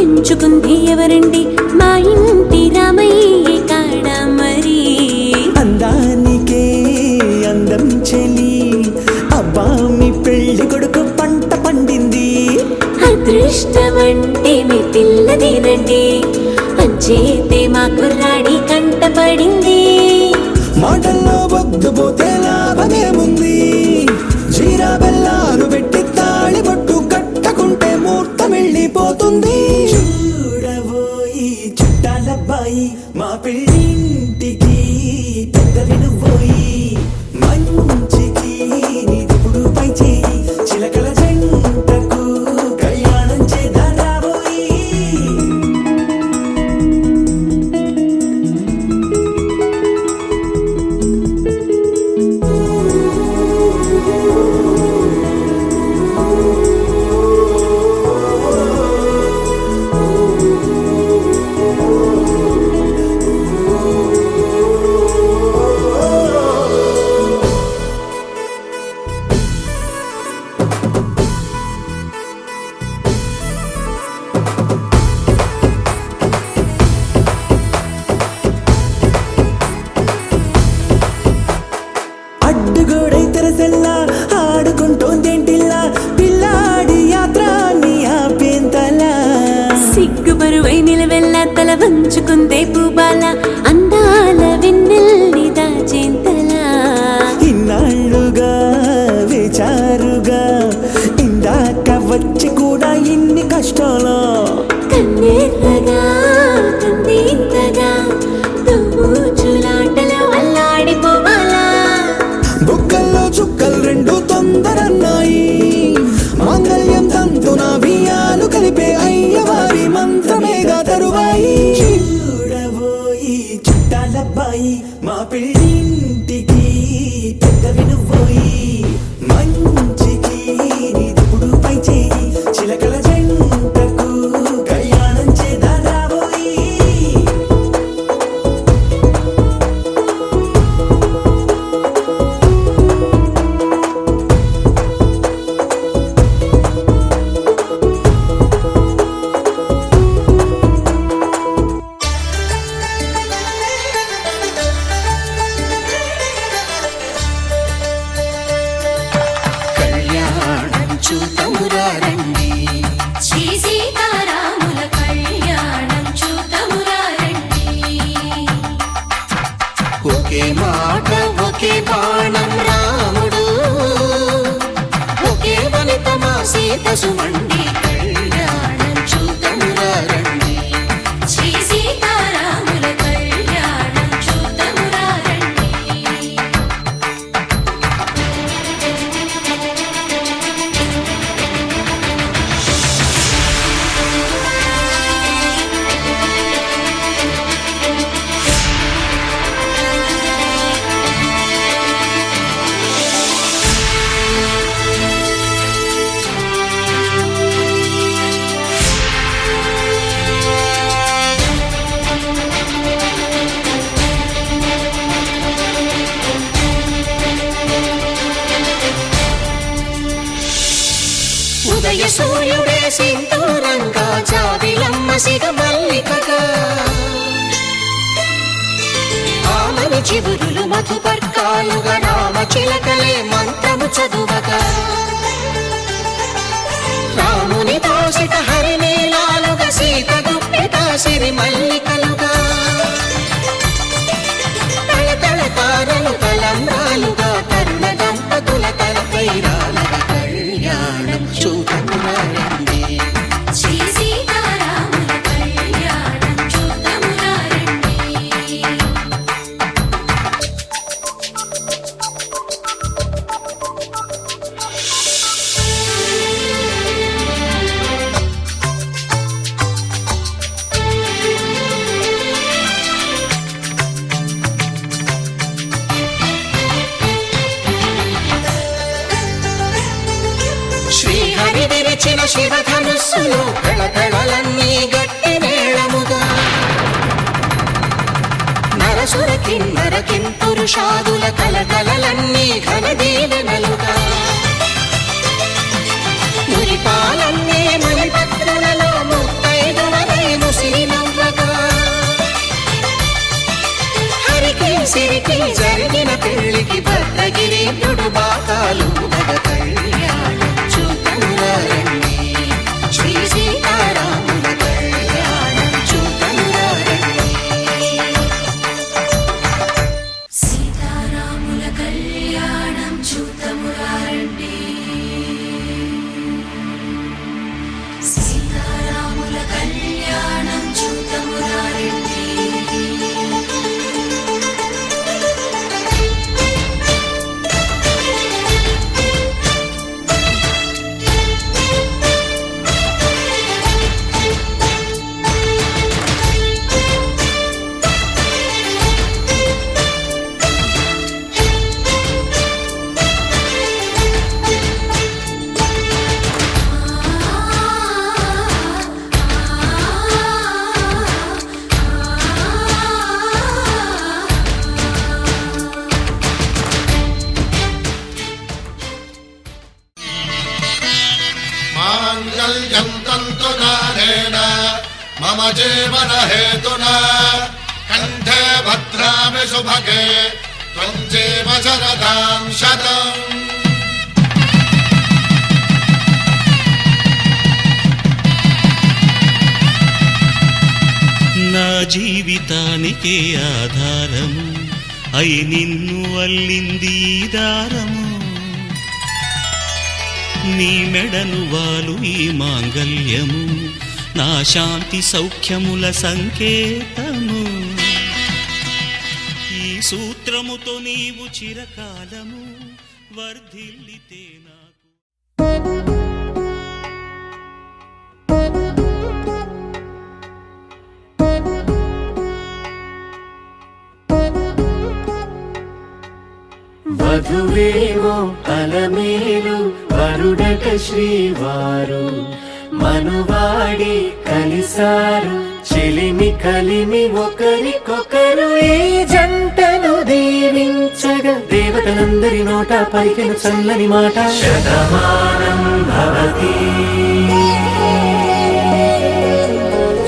ఎంచుకుంది ఎవరండి మా ఇంటి రామయ్య కాడ మరి అందానికే అందం చెలి అబ్బా మీ పెళ్లి కొడుకు పంట పండింది అదృష్టమంటే మీ పిల్లదేనండి పంచేతే మా కుర్రాడి కంట పడింది మాటల్లో వద్దు పోతే లాభమేముంది జీరా బెల్లాలు పెట్టి తాళి పట్టు కట్టకుంటే ముహూర్తం వెళ్ళిపోతుంది చూడబోయి చుట్టాలబ్బాయి మా పెళ్ళింటికి పెద్ద వినుబోయి మంచికి నీదిప్పుడు పై చేయి చిలకల జంటకు కళ్యాణం చేద్దాం రాబోయి అడ్డుగోడై తెరసెల్లా ఆడుకుంటోందేంటిల్లా పిల్లాడి యాత్ర నీ ఆపేంతలా సిగ్గుబరువై నిలవెల్ల తల వంచుకుందే పూబాల అందాల వెన్నెల్ని దాచేంతలా ఇన్నాళ్ళుగా వేచారుగా ఇందాక వచ్చి కూడా ఇన్ని కష్టాలా కన్నెర్రగా కందింతగా తూచులాటలో అల్లాడిపోవాలా బుక్కల్లో చుక్కలు రెండు తొందరన్నాయి మాంగళ్యం తంతున బియ్యాలు కలిపే అయ్యవారి మంత్రమేగా తరువాయి చూడబోయి చుట్టాలబ్బాయి మా పెళ్ళింటికి పెద్ద వినుబోయి మంచికి నీదిప్పుడు పై చేయి చిలకల జంటకు కళ్యాణం చేద్దాం రాబోయి కళ్యాణం చూతమురా రండి శ్రీ సీతారాముల కళ్యాణం చూతమురా రండి ఒకే మాట ఒకే బాణం రాముడు ఒకే వనిత మా సీత సుమండి కళ్యాణం చూతమురా రండి శ్రీ సీతారాముల కళ్యాణం చూతమురా రండి ఉదయ సూర్యుడే సింధూరంగా జాబిలమ్మ సిగ మల్లికగా ఆమని చివురులు మధుపర్కాలుగా రామ చిలకలే మంత్రము చదువగా రాముని దోసిట హరినీలాలుగా సీత దుప్పిట సిరి మల్లికలుగా తళతళ తారలు తలంబ్రాలుగా తరుణ దంపతుల తలపై రాలగా కళ్యాణం చూతమురా రండి శ్రీ సీతారాముల కళ్యాణం చూతమురా రండి శ్రీహరి విరిచిన శివధనుస్సులో కళకళలన్నీ గట్టి మేళముగా నరసుర కిన్నర కింపురుషాదుల కలకలలన్నీ ఘన దీవెనలుగా మురిపాలన్నీ మణిపత్రులలో ముత్తైదువ సిరికి జరిగిన పెళ్లికి భద్రగిరి బాకాలు మగ కళ్యాణం చూతమురారండి శ్రీ సీతారాముల కళ్యాణం చూతమురారండి సీతారాముల కళ్యాణం చూతమురారండి సీతారాముల కళ్యాణం చూతమురారండి माङ्गल्यं तन्तुनानेन मम जीवनहेतुना कण्ठे भद्रामि सुभगे त्वं जीव शरदां शतम् నా జీవితానికే ఆధారము అయి నిన్ను అల్లింది ఈ దారము నీ మెడను వాలు ఈ మాంగల్యము నా శాంతి సౌఖ్యముల సంకేతము ఈ సూత్రముతో నీవు చిరకాలము వర్ధిల్లితే నాకు వధువేమో అలమేలు వరుడట శ్రీవారు మనువాడి కలిసారు చెలిమి కలిమి ఒకరికొకరు ఈ జంటను దీవించగా దేవతలందరి నోట పలికిన చల్లని మాట శతమానం భవతి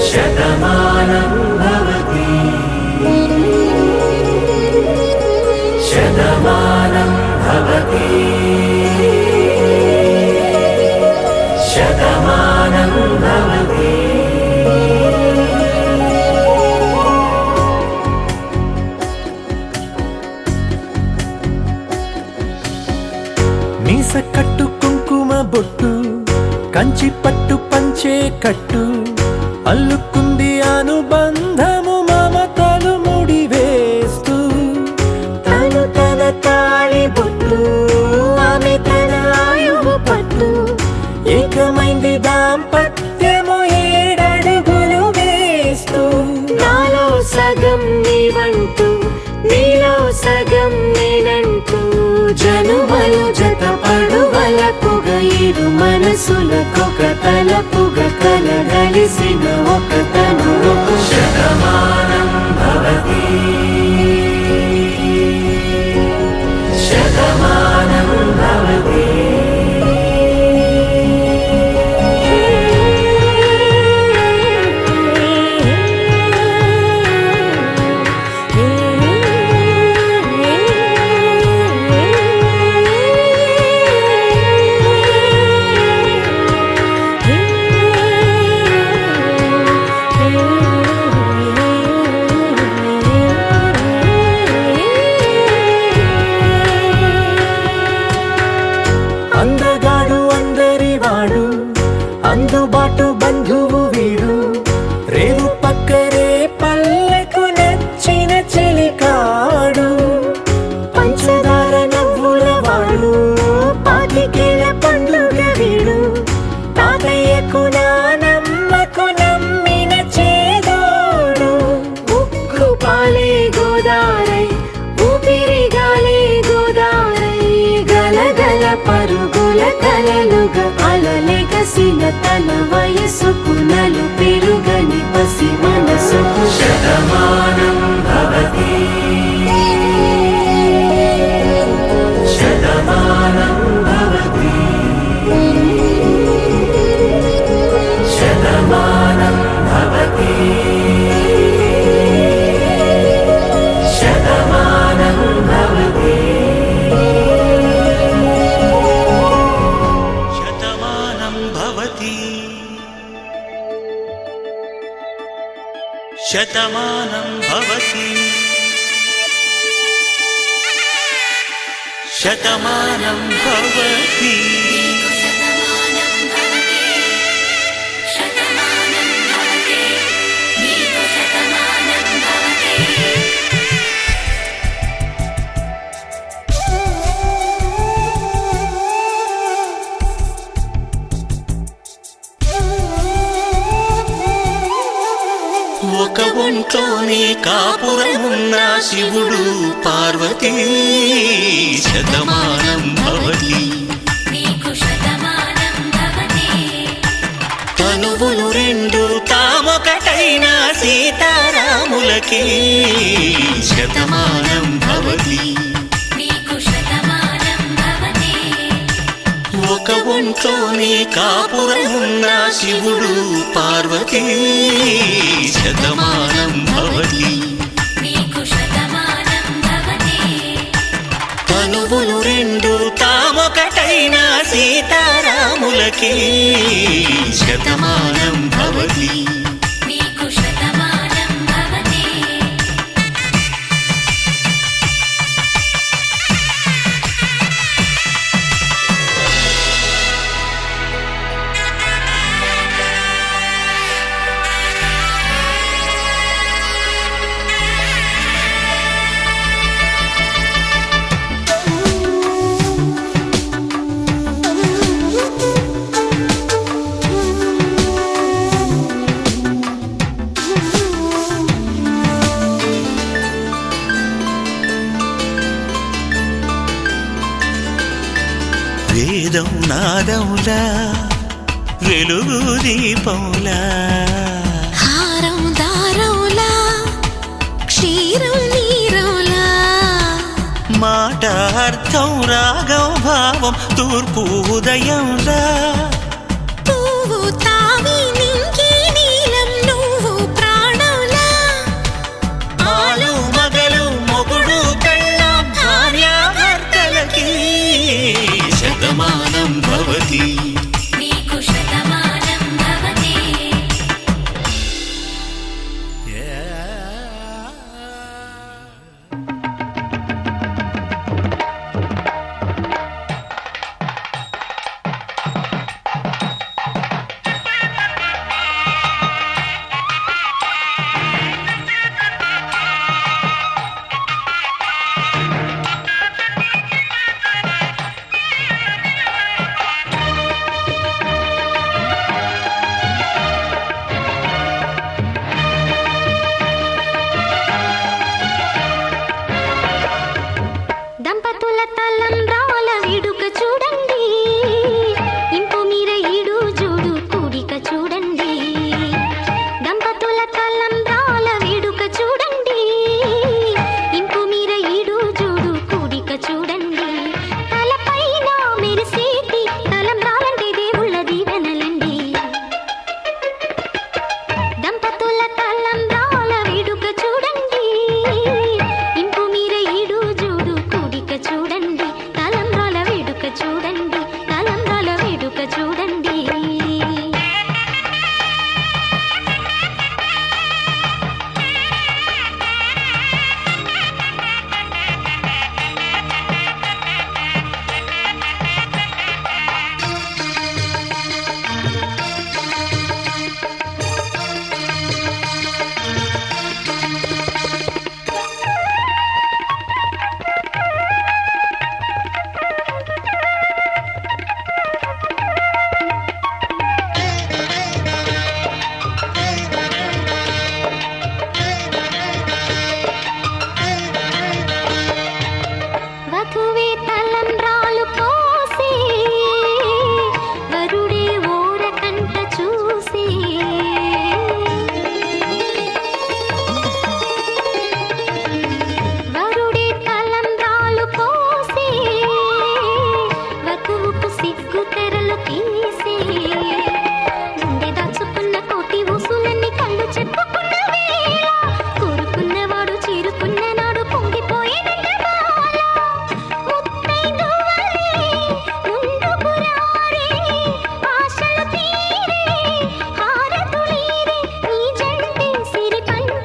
శతమానం భవతి శతమానం భవతి శతమానం భవతి మీస కట్టు కుంకుమ బొట్టు కంచి పట్టు పంచే కట్టు అల్లుకుంది అనుబంధము మమతలు ముడివేస్తూ తను తన తాళి బొట్టు ఆమె తన ఆయువు పట్టు ఏకమైంది దాంపత్యము 7 అడుగులు వేస్తూ నాలో సగం నీవంటూ నీలో సగం నేనంటూ జనుమలు జత పడువలపుగ ఇరు మనసులకొక తలపుగ కలగలిసిన ఒక తను శతమానం భవతి శతమానం భవతి అందగాడు అందరివాడు అందుబాటు బంధువు వీడు రేవు పక్కరే పల్లెకు నచ్చిన చెలికాడు పంచదార నవ్వుల వాడు పాతికేల పండుగ వీడు తాతయ్యకు నానమ్మకు నమ్మిన చేదోడు ఉక్కు పాలే గోదారై ఊపిరిగాలే గోదారై గలగల పరుగుల కలలుగా అలలెగసిన తన వయసుకు నలు పెరుగని పసి మనసుకు శతమానం భవతి శతమానం భవతి శతమానం భవతి శతమానం శతమానం భవతి శతమానం భవతి నీకు శతమానం భవతి శతమానం భవతి నీకు శతమానం భవతి ఒక ఒంట్లోనే కాపురమున్న శివుడు పార్వతీ శతమానం భవతి నీకు శతమానం భవతి తనువులు రెండు తామొకటైన సీతారాములకి శతమానం భవతి నీకు శతమానం భవతి ఒక ఒంట్లోనే కాపురమున్న శివుడు పార్వతీ శతమానం భవతి నీకు శతమానం భవతి తనువులు రెండు తామొకటైన సీతారాములకి శతమానం భవతి నీకు శతమానం భవతి వేదం నాదములా వెలుగు దీపములా హారం దారంలా క్షీరం నీరంలా మాట అర్థం రాగం భావం తూర్పు ఉదయంలా పువ్వు తావి నింగి నీలం నువ్వు ప్రాణంలా ఆలు మగలు మొగుడు పెళ్ళాం భార్యాభర్తలకి శతమానం భవతి నీకు శతమానం భవతి దంపతుల తలంబ్రాల వేడుక చూడండి ఇంపు మీర ఈడు జోడు కూడిక చూడండి దంపతుల తలంబ్రాల వేడుక చూడండి ఇంపు మీర ఈడు జోడు కూడిక చూడండి తలపైన మెరిసేటి తలంబ్రాలంటే దేవుళ్ళ దీవెనలండి దంపతుల తలంబ్రాల వేడుక చూడండి ఇంపు మీర ఈడు జోడు కూడిక చూడండి తలంబ్రాల వేడుక చూడండి తలంబ్రాల వేడుక చూడండి వధువే తలంబ్రాలు పోసి వరుడే ఓరకంట చూసి వరుడే తలంబ్రాలు పోసి వధువుకు సిగ్గు తెరలు తీసి గుండె దాచుకున్న కోటి ఊసులన్నీ కళ్ళు చెప్పుకున్న వేళ కోరుకున్నవాడు చీరుకున్న నాడు పొంగిపోయే ఆశలు తీరే హారతులీరే నీ జంటే సిరి పంట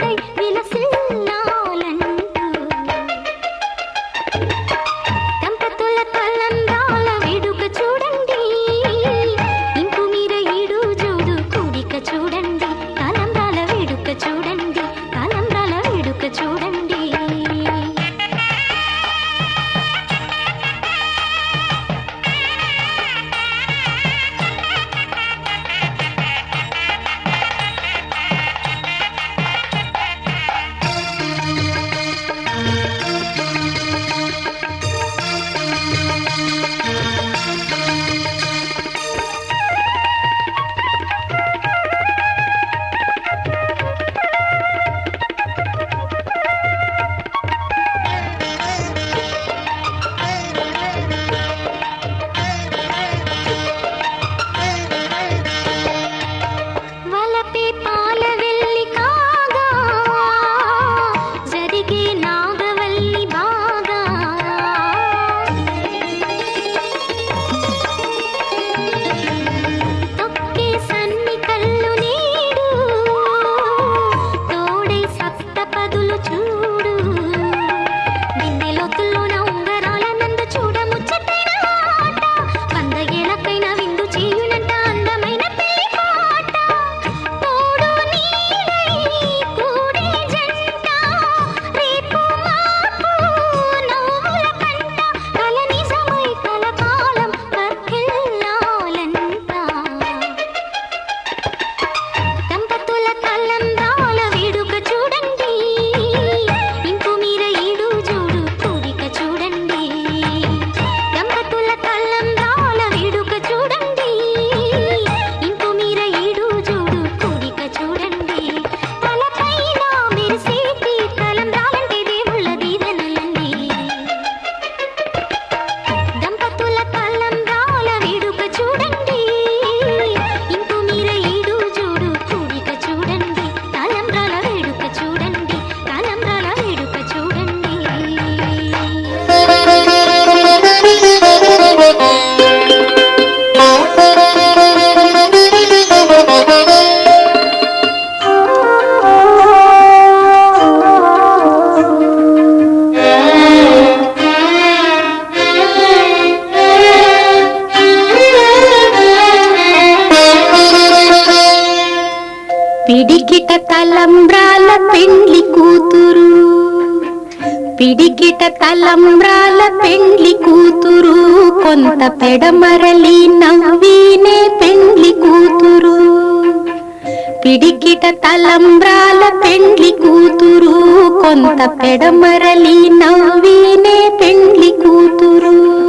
పిడికిట తలంబ్రాల పెండ్లి కూతురు, పిడికిట తలంబ్రాల పెండ్లి కూతురు, కొంత పెడమరలి నవ్వీనే పెండ్లి కూతురు. పిడికిట తలంబ్రాల పెండ్లి కూతురు, కొంత పెడమరలి నవ్వీనే పెండ్లి కూతురు.